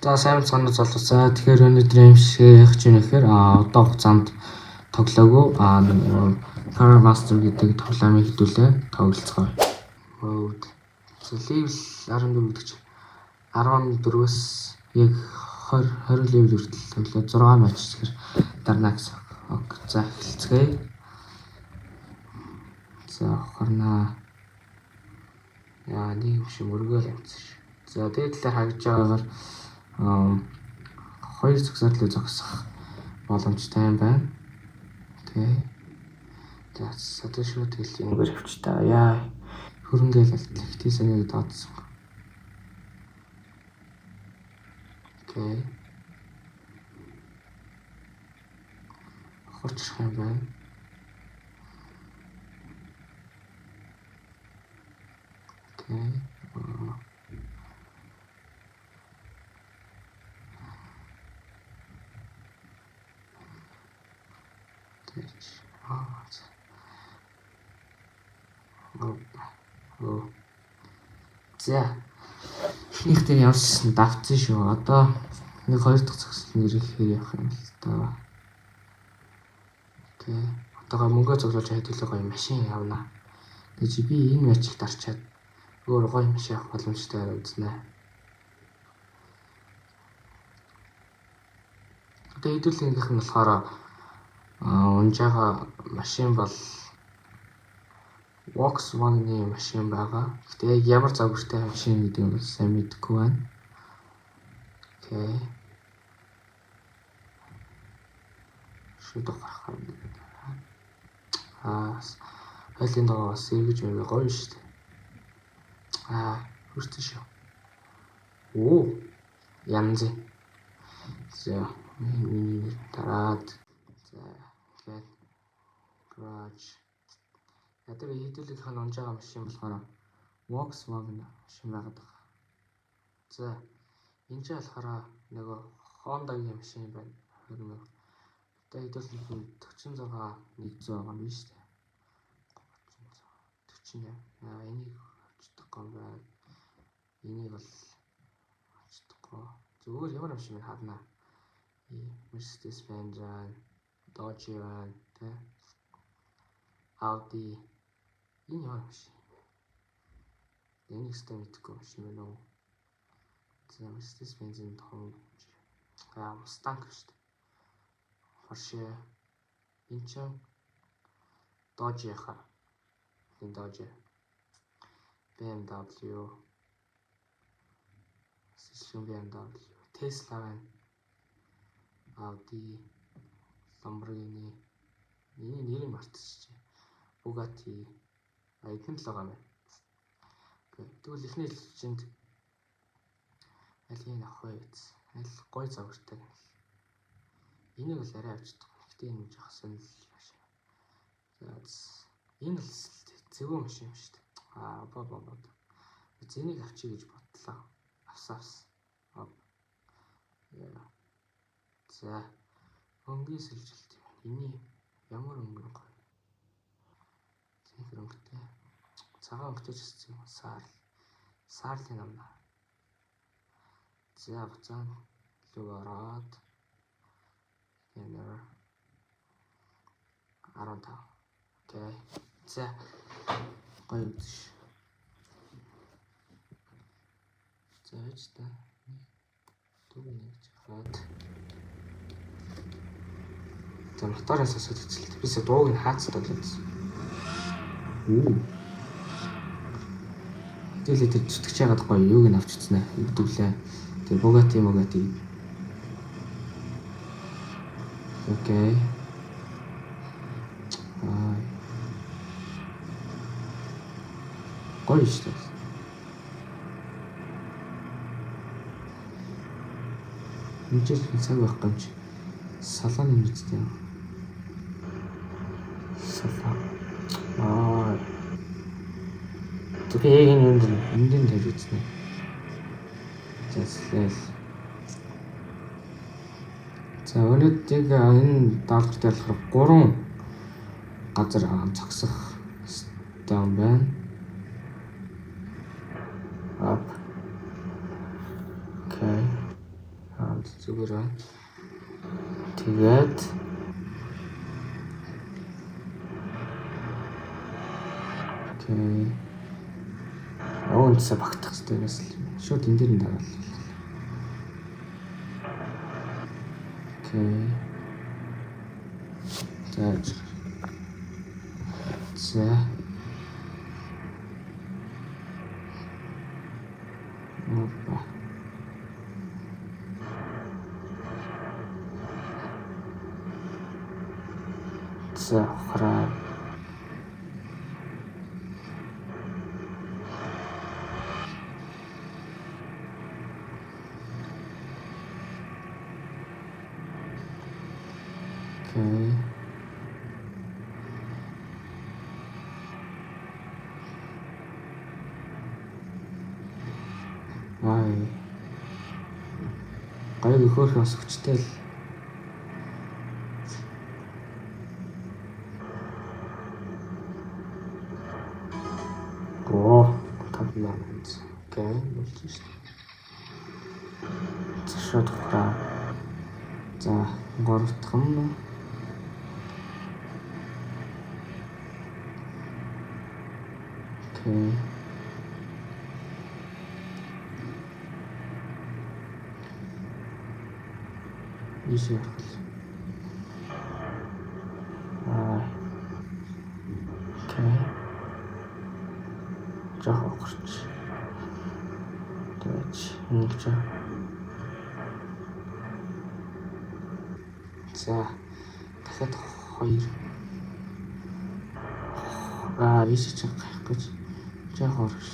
За сайн санаа золлоо. Тэгэхээр өнөөдрийн имшгээ явах чинь ихээр одоо хугацаанд тоглоогүй Terra Master гэдэг тоглоомыг хэдүүлээ тоглолцгоо. Мод. Level 14 гэдэг чинь 14-өөс яг 20 level хүртэл тоглоо 6 матч тэгэхээр дарна гэсэн. Окей. За эхэлцгээе. За харна. Яа нэг юм шиг мөргөөл амцсан ш. За тэгээд талаар харж байгаагаар хоёр зогсоотлыг зогсох боломжтой юм байна. Окей. За саташгүй тэлийн гэрвчтэй. Яа хөрөнгөөл ихтэйсэнийг дооцсон. Окей. Хорчих юм байна. Окей. За ихнийхтэй явсан давцсан шүү. Одоо нэг хоёр дахь зогсолт нэрхээр явах юм л та. Окей. Одоогоо мөнгөө цуглуулж хэдүүлээ гоё машин явна. Тэгэж би энэ матчийг дарчаад өөр гоё машин авах боломжтой үзнэ. Одоо хэдүүлэнгийнх нь болохоор унжаага машин бол Vox One-ы машин байгаа. Гэтэ яг ямар загвартай машин гэдэг нь сайн мэдэхгүй байна. Окей. Шүд гарах юм. Хайлын доо бас эргэж мэй гоё шүү дээ. Хүрсэн шүү. Оо. Янз. За миний дараад. За тэгээд garage. Ядаа хэдүүлэх нь онж байгаа машин болохоор Vox One машин байгаад байгаа. За энэ ч болохоор нөгөө Honda-гийн машин байна. 20,000. Одоо хэдүүлэх нь 46 100 байгаа юм биш үү? 40. Энийг авчихдаг юм байна. Энийг бол авчихдаггүй. Зүгээр ямар машин байна харна. Mercedes-Benz, Dodge байна, тэ. Audi. Энэ ямар машин? Энийг өстэй мэдгүй машин байна уу? За Mercedes-Benz-ийн том Mustang шүү дээ. Porsche. Энэ ч Dodge яхаа. Энэ Dodge. BMW. BMW. Tesla байна. Audi. Lamborghini. Миний нэрийг мартчихжээ. Bugatti. Эдгээр л байгаа юм байна. Тэгвэл эхний личэнд аль хийг авах вэ гэсэн. Аль гой загвартай. Энийг л арай авчдаг. Гэтэ энэ жоох сонирхол машин. За энэ л зөвхөн машин юм шүү дээ. Бод. Энийг авчиг гэж бодлоо. Авсан. За өнгийн сэлжилт юм. Эний ямар өнгө гоё. Цэнхэр өнгөтэй. Цагаан өнгөтэй ч гэсэн саарлын амна. За буцаан луг ороод ямар 15. Окей. За гоё үз. За ч та нэг хаад. За мотороос асууж үзлээ. Бисээ дууг нь хаацдаг л гэсэн. Тэгэл тэр зүтгэж яагаад гоё юуг нь авч үзнэ. Хэвдүүлээ. Тэр Bugatti. Окей. Гоё шүү дээ. Энд ч цаг байх юм чи. Салааны нүцтэй. Тэгээ энэ тавьж үзнэ. За өнөөдөр энэ даалгавар дээр болохоор 3 газар зогсох хэрэгтэй юм байна. Окей. зүгээр байна. Тэгээд окей. Өнцөө багтах хэрэгтэй бас шууд энэ дээр нь дараал. Окей. За. Опа. За, хараа. Окей. Гайг өгөх бас хүчтэй л. Тав маань. Окей, болж шүү. Шууд хураа. За, 3 дахь нь. Окей. Ишээ харах. Окей. Жах гарч. Тэгэж нэг ч. За, дахиад 2. Ишээ ч гайх гэж. Жах орж.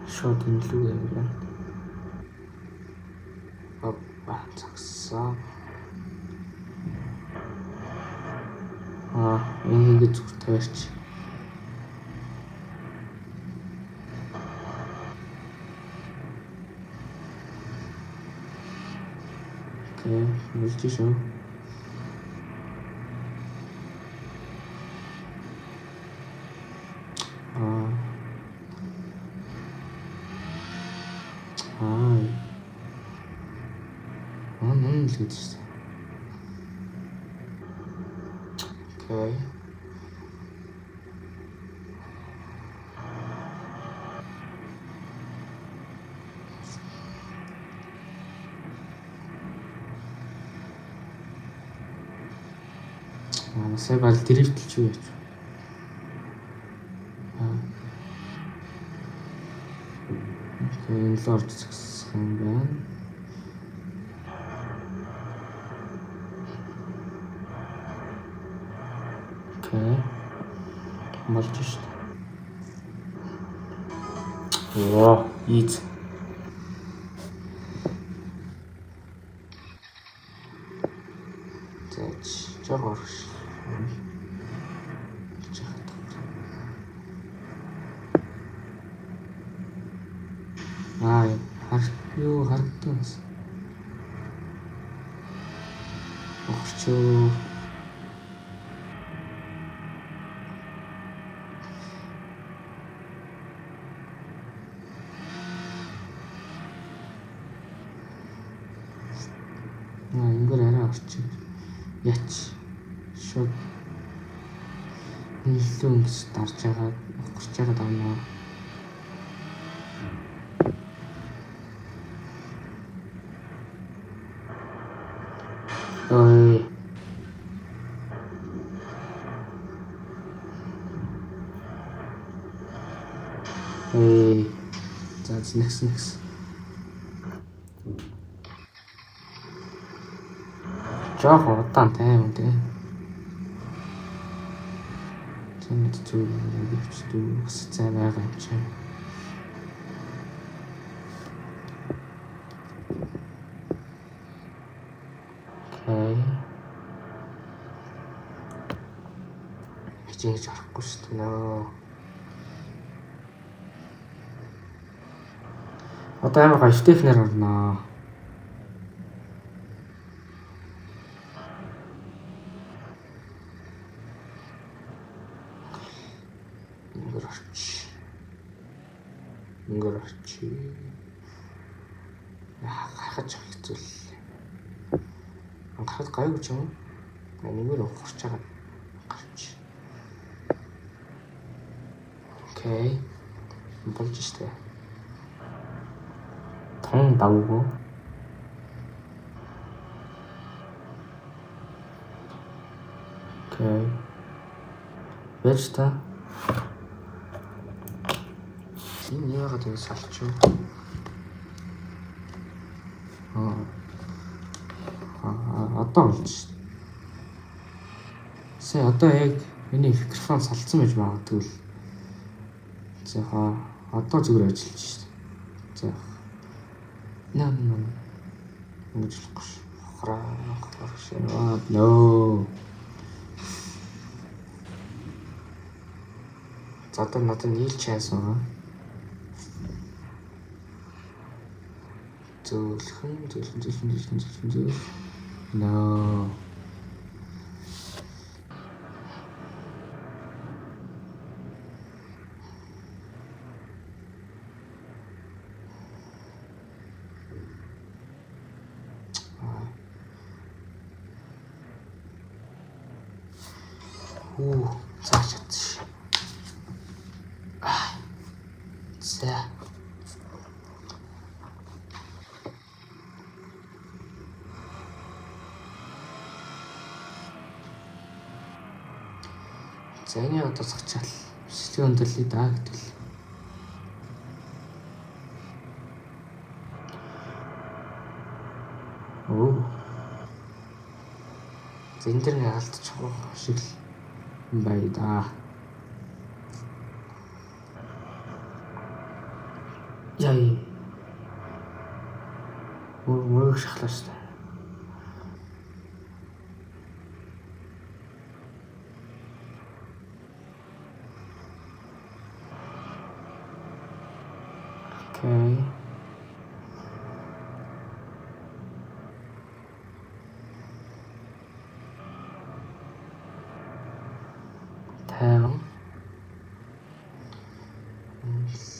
Шууд инлүү юм. Цагсаа. Ингэж зүгт тавьчих. Окей, үлдээ шүү. Нэн л гэж байна. Окей. Сая бол дрифтэлж юу яач. Окей, энэ л орж зогсох юм байна. Окей. Болж шүү. Ийз. Зэч, жоо орш. Юу харагдсан. Орчоо. Ингээд арай орчих. Яч. Шууд. Илүү ингэж дарж байгаа. Гурч байгаа даа. За next. Жох удаан тайван тий. Тэнд зүг өвчтүү бас цай байгаа юм чинь. Окей. Хичээж харахгүй шүү дээ нөө. Одоо амар гоё Стефнер орноо. Ингээд орч. Өнгөр очи. Гарахаж хэцүү л. Гарахад гайгүй ч юм уу? Нэгээр ухарч байгаа. Гарч. Окей. Болж штэ. Тон давгүй. Окей. Яаж та? Энэ яагаад ингэ салчих вэ? Одоо болж штэ. Сая одоо яг миний микрофон салцсан байж магадгүй л. За одоо зүгээр ажиллаж штэ. За. Наа. Ингэж болохгүй ш. Хохроо. No. За одоо надад нийлж яасан. Зөөлхөн. No. Цааш чадчих. За. За энэ одоо зогчаал. Сэтгэл өндөрлөе даа гэтэл. Зэндэр нэг алдчих шиг л бай да. Яй. Мөрөг шахлаа штэ. Окей. Тайван.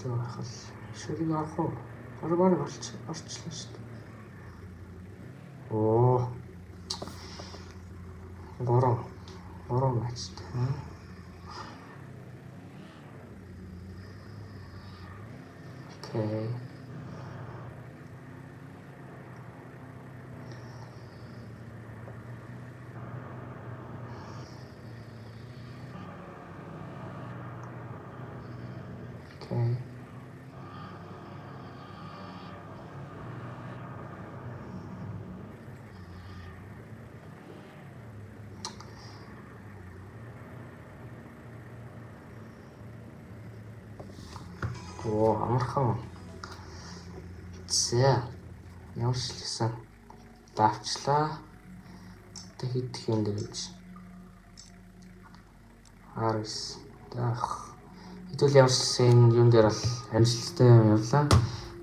Лохол. Шүрэг авах уу? Бараг орчлоо шүү дээ. Оо. Гороо мачтай. Окей. Окей. Оо, амархан. За. Явуулсан. Давчлаа. Тэг хит юм дэж. 19. Дах. Хэдүүл явуулсан юм дээр бол амжилттай явлаа.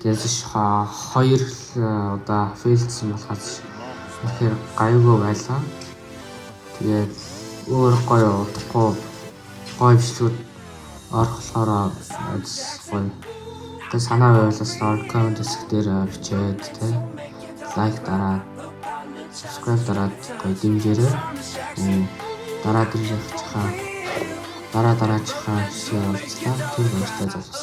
Гэвч 2 удаа фейлдсэн болохоос тэгэхээр гайгүй байлаа. Тэгээд өөр гоё удахгүй гоё бичлүүд орохлохоор гоё. Тэгээд санаа байвал comment хэсгээр бичээд тэ лайк дараад subscribe дараад гоё дэмжээрэй. Дараачихаа шээ уулзлаа. Тэр баяртай залуус.